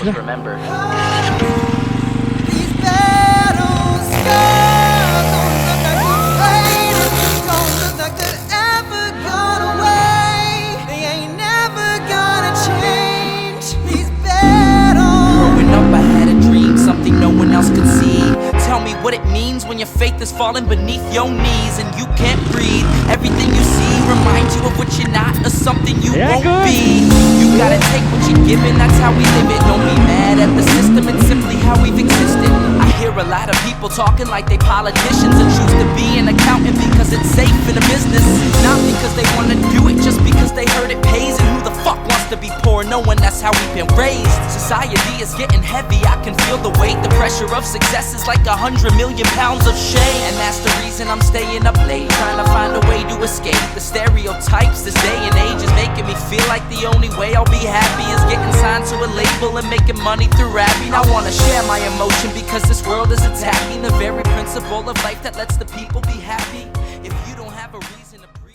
always remember. These battles don't look like they're ever gone away. They ain't never gonna change. These battles. Growing up I had a dream, something no one else could see. Tell me what it means when your faith is falling beneath your knees and you can't breathe. Everything you see reminds you of what you're not or something you won't be. You gotta take what you're given, that's how we live it. Don't be mad at the system, it's simply how we've existed. I hear a lot of people talking like they politicians and choose to be an accountant because it's safe in a business. Not because they wanna do it, just because they heard it pays. And who the fuck wants to be poor knowing that's how we've been raised? Society is getting heavy, I can feel the weight. The pressure of success is like 100 million pounds of shame. And that's the reason I'm staying up late, trying to find a way to escape the stereotypes. This day and age is making me feel like the only way I'll be happy is getting signed to a label and making money through rapping. I wanna share my emotion because this world is attacking the very principle of life that lets the people be happy. If you don't have a reason to